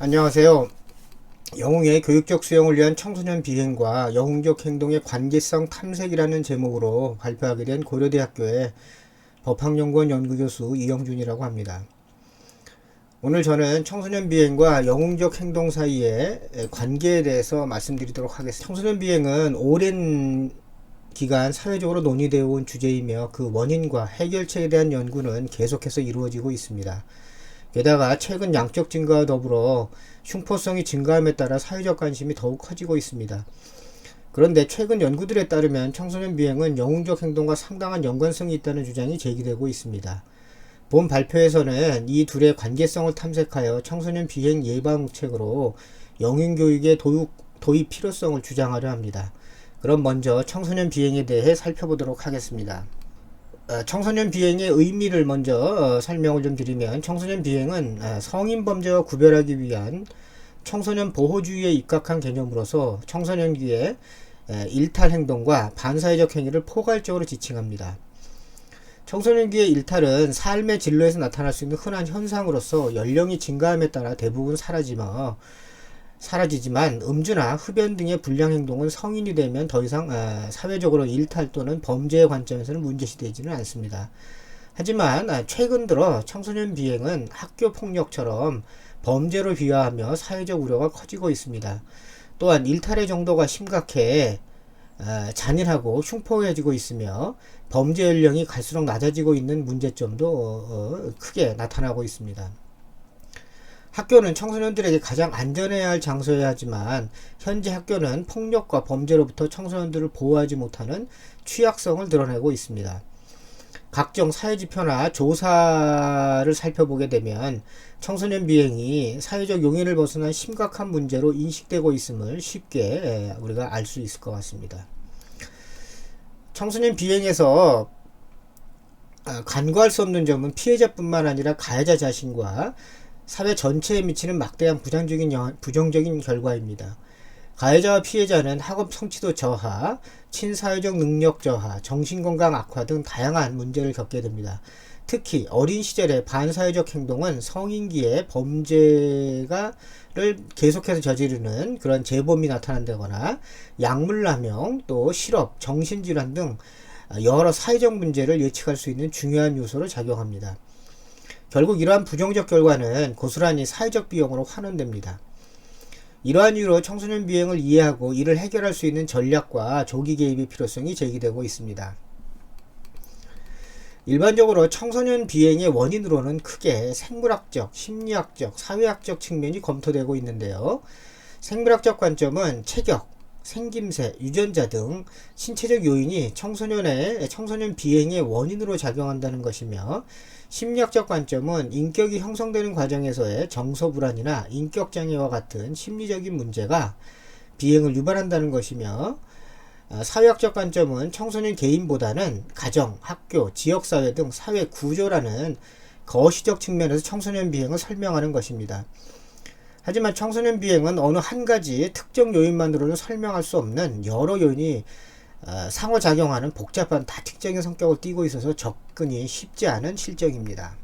안녕하세요. 영웅의 교육적 수용을 위한 청소년 비행과 영웅적 행동의 관계성 탐색이라는 제목으로 발표하게 된 고려대학교의 법학연구원 연구교수 이영준이라고 합니다. 오늘 저는 청소년 비행과 영웅적 행동 사이의 관계에 대해서 말씀드리도록 하겠습니다. 청소년 비행은 오랜 기간 사회적으로 논의되어 온 주제이며 그 원인과 해결책에 대한 연구는 계속해서 이루어지고 있습니다. 게다가 최근 양적 증가와 더불어 흉포성이 증가함에 따라 사회적 관심이 더욱 커지고 있습니다. 그런데 최근 연구들에 따르면 청소년 비행은 영웅적 행동과 상당한 연관성이 있다는 주장이 제기되고 있습니다. 본 발표에서는 이 둘의 관계성을 탐색하여 청소년 비행 예방책으로 영웅교육의 도입 필요성을 주장하려 합니다. 그럼 먼저 청소년 비행에 대해 살펴보도록 하겠습니다. 청소년 비행의 의미를 먼저 설명을 좀 드리면, 청소년 비행은 성인 범죄와 구별하기 위한 청소년 보호주의에 입각한 개념으로서 청소년기의 일탈 행동과 반사회적 행위를 포괄적으로 지칭합니다. 청소년기의 일탈은 삶의 진로에서 나타날 수 있는 흔한 현상으로서 연령이 증가함에 따라 대부분 사라지지만 음주나 흡연 등의 불량 행동은 성인이 되면 더 이상 사회적으로 일탈 또는 범죄의 관점에서는 문제시되지는 않습니다. 하지만 최근 들어 청소년 비행은 학교 폭력처럼 범죄로 비화하며 사회적 우려가 커지고 있습니다. 또한 일탈의 정도가 심각해 잔인하고 흉포해지고 있으며 범죄 연령이 갈수록 낮아지고 있는 문제점도 크게 나타나고 있습니다. 학교는 청소년들에게 가장 안전해야 할 장소여야 하지만, 현재 학교는 폭력과 범죄로부터 청소년들을 보호하지 못하는 취약성을 드러내고 있습니다. 각종 사회지표나 조사를 살펴보게 되면 청소년 비행이 사회적 용인을 벗어난 심각한 문제로 인식되고 있음을 쉽게 우리가 알 수 있을 것 같습니다. 청소년 비행에서 간과할 수 없는 점은 피해자뿐만 아니라 가해자 자신과 사회 전체에 미치는 막대한 부정적인 결과입니다. 가해자와 피해자는 학업 성취도 저하, 친사회적 능력 저하, 정신건강 악화 등 다양한 문제를 겪게 됩니다. 특히 어린 시절의 반사회적 행동은 성인기에 범죄를 계속해서 저지르는 그런 재범이 나타난다거나 약물남용, 또 실업, 정신질환 등 여러 사회적 문제를 예측할 수 있는 중요한 요소로 작용합니다. 결국 이러한 부정적 결과는 고스란히 사회적 비용으로 환원됩니다. 이러한 이유로 청소년 비행을 이해하고 이를 해결할 수 있는 전략과 조기 개입의 필요성이 제기되고 있습니다. 일반적으로 청소년 비행의 원인으로는 크게 생물학적, 심리학적, 사회학적 측면이 검토되고 있는데요. 생물학적 관점은 체격, 생김새, 유전자 등 신체적 요인이 청소년 비행의 원인으로 작용한다는 것이며, 심리학적 관점은 인격이 형성되는 과정에서의 정서불안이나 인격장애와 같은 심리적인 문제가 비행을 유발한다는 것이며, 사회학적 관점은 청소년 개인보다는 가정, 학교, 지역사회 등 사회 구조라는 거시적 측면에서 청소년 비행을 설명하는 것입니다. 하지만 청소년 비행은 어느 한 가지 특정 요인만으로는 설명할 수 없는 여러 요인이 상호작용하는 복잡한 다특적인 성격을 띠고 있어서 접근이 쉽지 않은 실정입니다.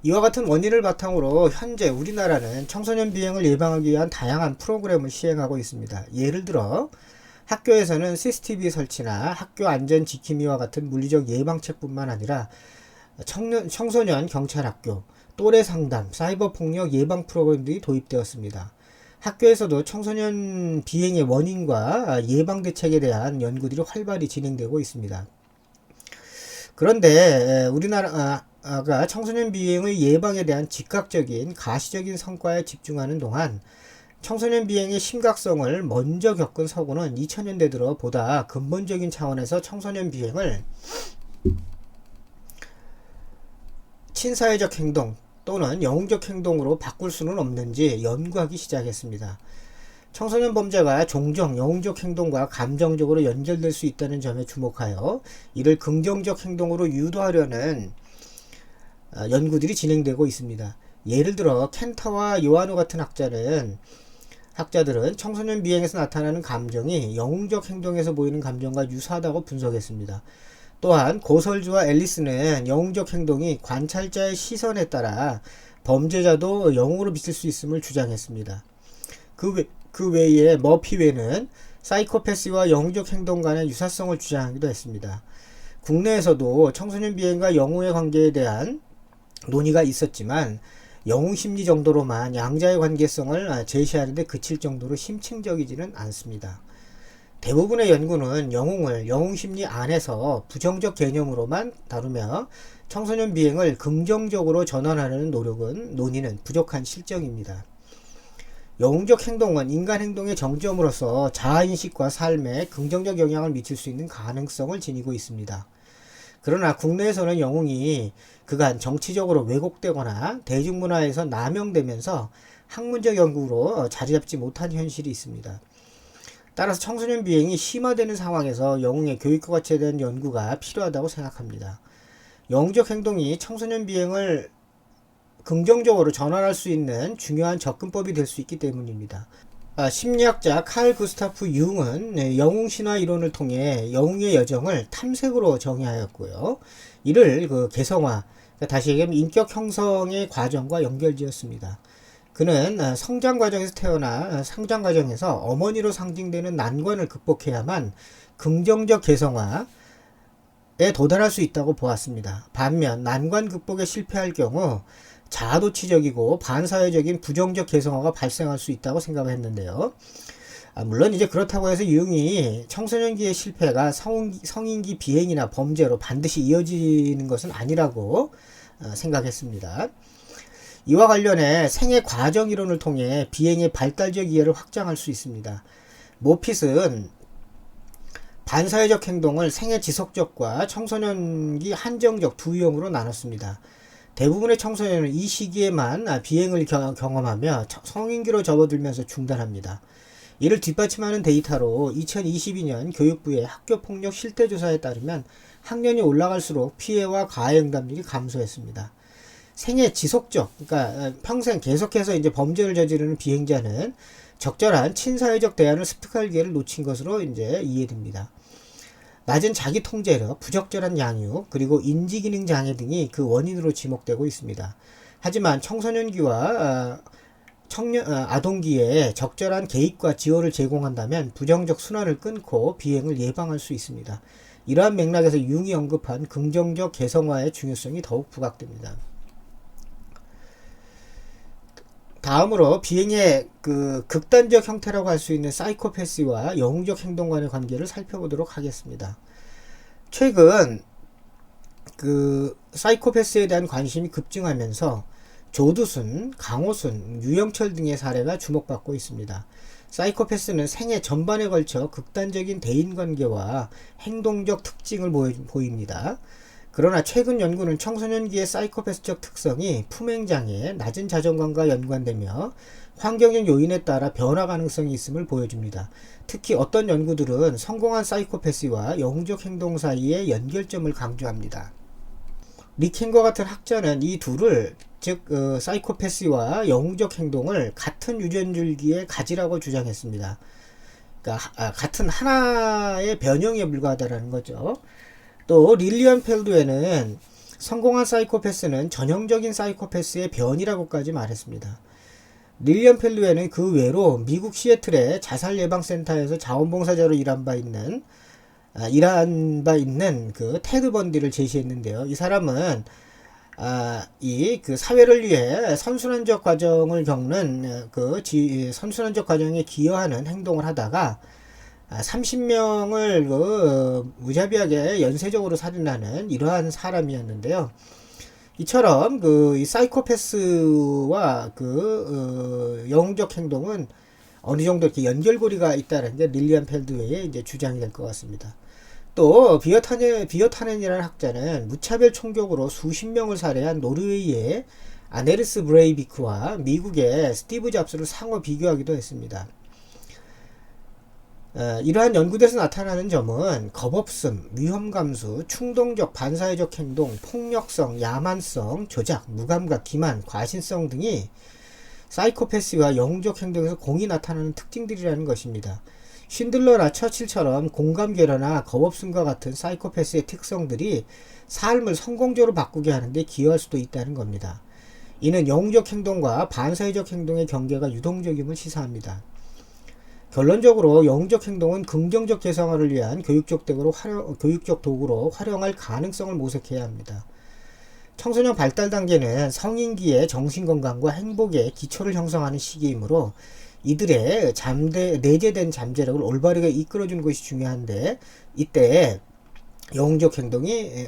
이와 같은 원인을 바탕으로 현재 우리나라는 청소년 비행을 예방하기 위한 다양한 프로그램을 시행하고 있습니다. 예를 들어 학교에서는 CCTV 설치나 학교 안전 지킴이와 같은 물리적 예방책뿐만 아니라 청소년 경찰학교, 또래 상담, 사이버 폭력 예방 프로그램들이 도입되었습니다. 학교에서도 청소년 비행의 원인과 예방 대책에 대한 연구들이 활발히 진행되고 있습니다. 그런데 우리나라가 청소년 비행의 예방에 대한 즉각적인 가시적인 성과에 집중하는 동안 청소년 비행의 심각성을 먼저 겪은 서구는 2000년대 들어 보다 근본적인 차원에서 청소년 비행을 친사회적 행동 또는 영웅적 행동으로 바꿀 수는 없는지 연구하기 시작했습니다. 청소년 범죄가 종종 영웅적 행동과 감정적으로 연결될 수 있다는 점에 주목하여 이를 긍정적 행동으로 유도하려는 연구들이 진행되고 있습니다. 예를 들어 켄타와 요하노 같은 학자들은 청소년 비행에서 나타나는 감정이 영웅적 행동에서 보이는 감정과 유사하다고 분석했습니다. 또한 고설주와 앨리스는 영웅적 행동이 관찰자의 시선에 따라 범죄자도 영웅으로 비칠 수 있음을 주장했습니다. 그 외에 머피 외는 사이코패스와 영웅적 행동 간의 유사성을 주장하기도 했습니다. 국내에서도 청소년 비행과 영웅의 관계에 대한 논의가 있었지만 영웅 심리 정도로만 양자의 관계성을 제시하는데 그칠 정도로 심층적이지는 않습니다. 대부분의 연구는 영웅을 영웅 심리 안에서 부정적 개념으로만 다루며 청소년 비행을 긍정적으로 전환하려는 논의는 부족한 실정입니다. 영웅적 행동은 인간 행동의 정점으로서 자아인식과 삶에 긍정적 영향을 미칠 수 있는 가능성을 지니고 있습니다. 그러나 국내에서는 영웅이 그간 정치적으로 왜곡되거나 대중문화에서 남용되면서 학문적 연구로 자리잡지 못한 현실이 있습니다. 따라서 청소년 비행이 심화되는 상황에서 영웅의 교육과 가치에 대한 연구가 필요하다고 생각합니다. 영웅적 행동이 청소년 비행을 긍정적으로 전환할 수 있는 중요한 접근법이 될 수 있기 때문입니다. 심리학자 칼 구스타프 융은 영웅 신화 이론을 통해 영웅의 여정을 탐색으로 정의하였고요. 이를 개성화, 다시 얘기하면 인격 형성의 과정과 연결지었습니다. 그는 성장 과정에서 태어나 성장 과정에서 어머니로 상징되는 난관을 극복해야만 긍정적 개성화에 도달할 수 있다고 보았습니다. 반면 난관 극복에 실패할 경우 자아도취적이고 반사회적인 부정적 개성화가 발생할 수 있다고 생각을 했는데요. 물론 이제 그렇다고 해서 융이 청소년기의 실패가 성인기 비행이나 범죄로 반드시 이어지는 것은 아니라고 생각했습니다. 이와 관련해 생애 과정 이론을 통해 비행의 발달적 이해를 확장할 수 있습니다. 모핏은 반사회적 행동을 생애 지속적과 청소년기 한정적 두 유형으로 나눴습니다. 대부분의 청소년은 이 시기에만 비행을 경험하며 성인기로 접어들면서 중단합니다. 이를 뒷받침하는 데이터로 2022년 교육부의 학교폭력 실태조사에 따르면 학년이 올라갈수록 피해와 가해 응답률이 감소했습니다. 생애 지속적, 그러니까 평생 계속해서 이제 범죄를 저지르는 비행자는 적절한 친사회적 대안을 습득할 기회를 놓친 것으로 이제 이해됩니다. 낮은 자기 통제력, 부적절한 양육, 그리고 인지기능 장애 등이 그 원인으로 지목되고 있습니다. 하지만 청소년기와 아동기에 적절한 개입과 지원을 제공한다면 부정적 순환을 끊고 비행을 예방할 수 있습니다. 이러한 맥락에서 융이 언급한 긍정적 개성화의 중요성이 더욱 부각됩니다. 다음으로 비행의 극단적 형태라고 할 수 있는 사이코패스와 영웅적 행동 간의 관계를 살펴보도록 하겠습니다. 최근 사이코패스에 대한 관심이 급증하면서 조두순, 강호순, 유영철 등의 사례가 주목받고 있습니다. 사이코패스는 생애 전반에 걸쳐 극단적인 대인관계와 행동적 특징을 보입니다. 그러나 최근 연구는 청소년기의 사이코패스적 특성이 품행장애, 낮은 자존감과 연관되며 환경적 요인에 따라 변화 가능성이 있음을 보여줍니다. 특히 어떤 연구들은 성공한 사이코패스와 영웅적 행동 사이의 연결점을 강조합니다. 리켄과 같은 학자는 이 둘을 즉 사이코패스와 영웅적 행동을 같은 유전줄기에 가지라고 주장했습니다. 그러니까 같은 하나의 변형에 불과하다는 거죠. 또 릴리언 펠드웨는 성공한 사이코패스는 전형적인 사이코패스의 변이라고까지 말했습니다. 릴리언 펠드웨는 그 외로 미국 시애틀의 자살예방센터에서 자원봉사자로 일한 바 있는 테드 번디를 제시했는데요. 이 사람은 사회를 위해 선순환적 과정을 겪는 선순환적 과정에 기여하는 행동을 하다가 30명을 무자비하게 연쇄적으로 살인하는 이러한 사람이었는데요. 이처럼 이 사이코패스와 영웅적 행동은 어느 정도 이렇게 연결고리가 있다는 게 릴리안 펠드웨이의 이제 주장이 될 것 같습니다. 또 비어타넨이라는 학자는 무차별 총격으로 수십 명을 살해한 노르웨이의 아네르스 브레이비크와 미국의 스티브 잡스를 상호 비교하기도 했습니다. 이러한 연구에서 나타나는 점은 겁없음, 위험감수, 충동적 반사회적 행동, 폭력성, 야만성, 조작, 무감각, 기만, 과신성 등이 사이코패스와 영웅적 행동에서 공히 나타나는 특징들이라는 것입니다. 쉰들러나 처칠처럼 공감결여나 겁없음과 같은 사이코패스의 특성들이 삶을 성공적으로 바꾸게 하는데 기여할 수도 있다는 겁니다. 이는 영웅적 행동과 반사회적 행동의 경계가 유동적임을 시사합니다. 결론적으로 영웅적 행동은 긍정적 개성화를 위한 교육적 도구로 활용할 가능성을 모색해야 합니다. 청소년 발달 단계는 성인기의 정신건강과 행복의 기초를 형성하는 시기이므로 이들의 내재된 잠재력을 올바르게 이끌어주는 것이 중요한데, 이때 영웅적 행동이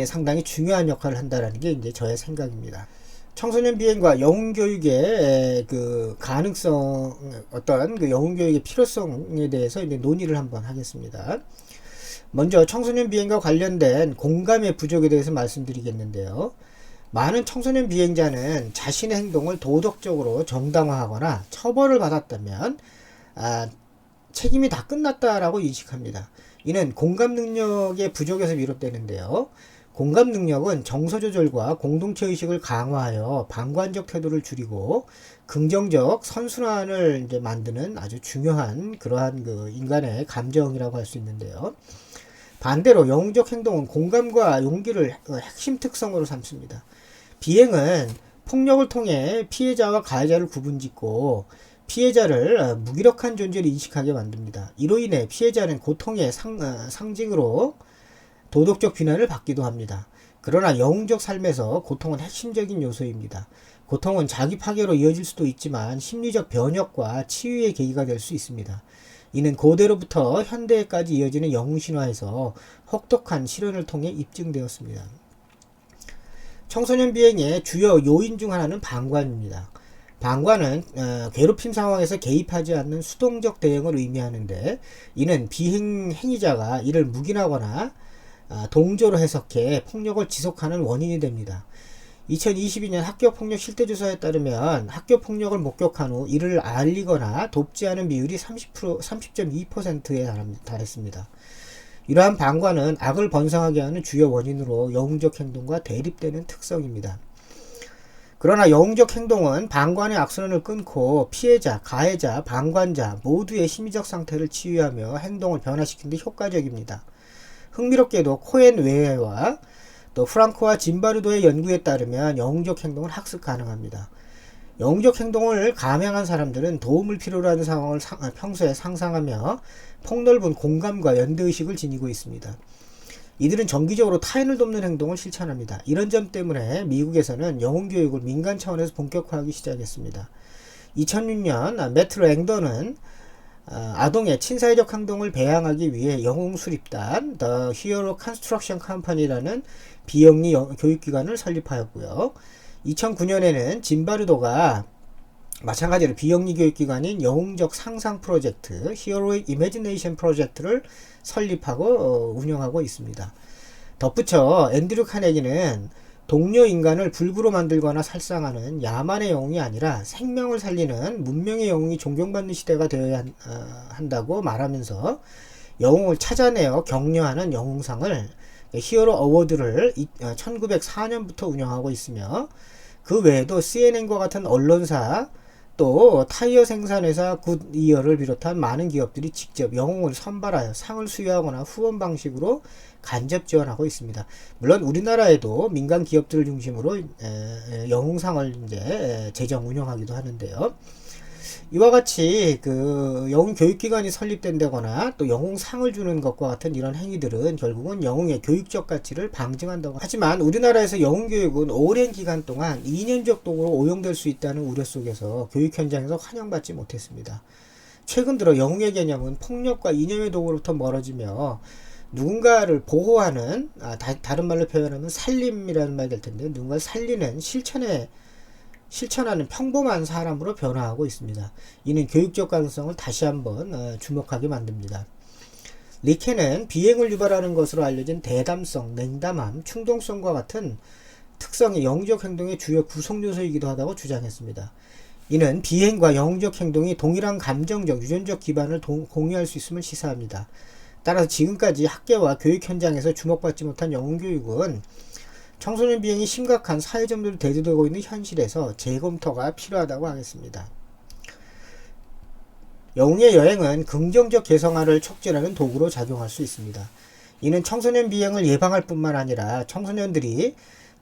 상당히 중요한 역할을 한다는 게 이제 저의 생각입니다. 청소년 비행과 영웅 교육의 그 가능성, 어떤 그 영웅 교육의 필요성에 대해서 이제 논의를 한번 하겠습니다. 먼저 청소년 비행과 관련된 공감의 부족에 대해서 말씀드리겠는데요. 많은 청소년 비행자는 자신의 행동을 도덕적으로 정당화하거나 처벌을 받았다면 책임이 다 끝났다라고 인식합니다. 이는 공감 능력의 부족에서 비롯되는데요. 공감 능력은 정서 조절과 공동체 의식을 강화하여 방관적 태도를 줄이고 긍정적 선순환을 이제 만드는 아주 중요한 그러한 그 인간의 감정이라고 할 수 있는데요. 반대로 영웅적 행동은 공감과 용기를 핵심 특성으로 삼습니다. 비행은 폭력을 통해 피해자와 가해자를 구분짓고 피해자를 무기력한 존재로 인식하게 만듭니다. 이로 인해 피해자는 고통의 상징으로 도덕적 비난을 받기도 합니다. 그러나 영웅적 삶에서 고통은 핵심적인 요소입니다. 고통은 자기 파괴로 이어질 수도 있지만 심리적 변혁과 치유의 계기가 될 수 있습니다. 이는 고대로부터 현대에까지 이어지는 영웅 신화에서 혹독한 실현을 통해 입증되었습니다. 청소년 비행의 주요 요인 중 하나는 방관입니다. 방관은 괴롭힘 상황에서 개입하지 않는 수동적 대응을 의미하는데, 이는 비행 행위자가 이를 묵인하거나 동조로 해석해 폭력을 지속하는 원인이 됩니다. 2022년 학교폭력 실태조사에 따르면 학교폭력을 목격한 후 이를 알리거나 돕지 않은 비율이 30.2%에 달했습니다. 이러한 방관은 악을 번성하게 하는 주요 원인으로 영웅적 행동과 대립되는 특성입니다. 그러나 영웅적 행동은 방관의 악순환을 끊고 피해자, 가해자, 방관자 모두의 심리적 상태를 치유하며 행동을 변화시키는 데 효과적입니다. 흥미롭게도 코엔 웨어와 또 프랑코와 짐바르도의 연구에 따르면 영웅적 행동을 학습 가능합니다. 영웅적 행동을 감행한 사람들은 도움을 필요로 하는 상황을 평소에 상상하며 폭넓은 공감과 연대의식을 지니고 있습니다. 이들은 정기적으로 타인을 돕는 행동을 실천합니다. 이런 점 때문에 미국에서는 영웅교육을 민간 차원에서 본격화하기 시작했습니다. 2006년 매트 랭던은 아동의 친사회적 행동을 배양하기 위해 영웅수립단 The Hero Construction Company라는 비영리 교육기관을 설립하였고요. 2009년에는 짐바르도가 마찬가지로 비영리 교육기관인 영웅적 상상 프로젝트 Heroic Imagination 프로젝트를 설립하고 운영하고 있습니다. 덧붙여 앤드류 카네기는 동료 인간을 불구로 만들거나 살상하는 야만의 영웅이 아니라 생명을 살리는 문명의 영웅이 존경받는 시대가 되어야 한다고 말하면서 영웅을 찾아내어 격려하는 영웅상을 히어로 어워드를 1904년부터 운영하고 있으며, 그 외에도 CNN과 같은 언론사 또 타이어 생산회사 굿이어를 비롯한 많은 기업들이 직접 영웅을 선발하여 상을 수여하거나 후원 방식으로 간접 지원하고 있습니다. 물론 우리나라에도 민간 기업들을 중심으로 영웅상을 이제 제정 운영하기도 하는데요. 이와 같이 그 영웅 교육기관이 설립된다거나 또 영웅상을 주는 것과 같은 이런 행위들은 결국은 영웅의 교육적 가치를 방증한다고. 하지만 우리나라에서 영웅 교육은 오랜 기간 동안 이념적 도구로 오용될 수 있다는 우려 속에서 교육 현장에서 환영받지 못했습니다. 최근 들어 영웅의 개념은 폭력과 이념의 도구로부터 멀어지며 누군가를 보호하는, 다른 말로 표현하면 살림이라는 말이 될 텐데, 누군가를 살리는 실천하는 평범한 사람으로 변화하고 있습니다. 이는 교육적 가능성을 다시 한번 주목하게 만듭니다. 리케는 비행을 유발하는 것으로 알려진 대담성, 냉담함, 충동성과 같은 특성이 영웅적 행동의 주요 구성 요소이기도 하다고 주장했습니다. 이는 비행과 영웅적 행동이 동일한 감정적, 유전적 기반을 공유할 수 있음을 시사합니다. 따라서 지금까지 학계와 교육 현장에서 주목받지 못한 영웅 교육은 청소년 비행이 심각한 사회점들로 대두되고 있는 현실에서 재검토가 필요하다고 하겠습니다. 영웅의 여행은 긍정적 개성화를 촉진하는 도구로 작용할 수 있습니다. 이는 청소년 비행을 예방할 뿐만 아니라 청소년들이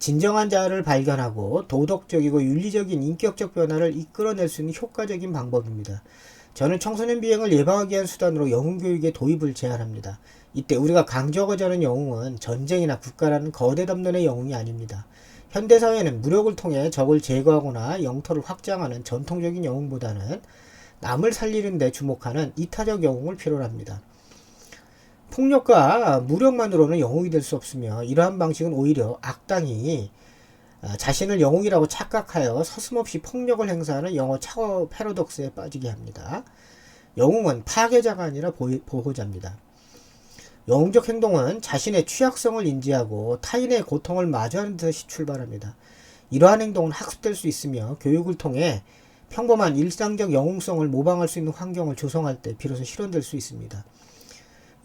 진정한 자아를 발견하고 도덕적이고 윤리적인 인격적 변화를 이끌어낼 수 있는 효과적인 방법입니다. 저는 청소년 비행을 예방하기 위한 수단으로 영웅교육의 도입을 제안합니다. 이때 우리가 강조하고자 하는 영웅은 전쟁이나 국가라는 거대 담론의 영웅이 아닙니다. 현대사회는 무력을 통해 적을 제거하거나 영토를 확장하는 전통적인 영웅보다는 남을 살리는 데 주목하는 이타적 영웅을 필요로 합니다. 폭력과 무력만으로는 영웅이 될 수 없으며 이러한 방식은 오히려 악당이 자신을 영웅이라고 착각하여 서슴없이 폭력을 행사하는 영어 차워 패러독스에 빠지게 합니다. 영웅은 파괴자가 아니라 보호자입니다. 영웅적 행동은 자신의 취약성을 인지하고 타인의 고통을 마주하는 듯이 출발합니다. 이러한 행동은 학습될 수 있으며 교육을 통해 평범한 일상적 영웅성을 모방할 수 있는 환경을 조성할 때 비로소 실현될 수 있습니다.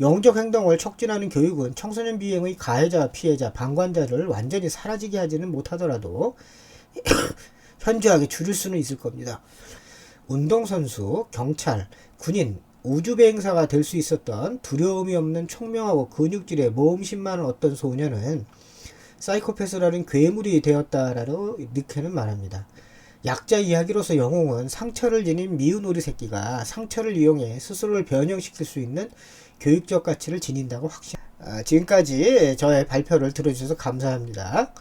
영웅적 행동을 촉진하는 교육은 청소년 비행의 가해자, 피해자, 방관자를 완전히 사라지게 하지는 못하더라도 현저하게 줄일 수는 있을 겁니다. 운동선수, 경찰, 군인, 우주비행사가 될 수 있었던 두려움이 없는 총명하고 근육질의 모험심 많은 어떤 소년은 사이코패스라는 괴물이 되었다라고 닉케는 말합니다. 약자 이야기로서 영웅은 상처를 지닌 미운 오리 새끼가 상처를 이용해 스스로를 변형시킬 수 있는 교육적 가치를 지닌다고 지금까지 저의 발표를 들어주셔서 감사합니다.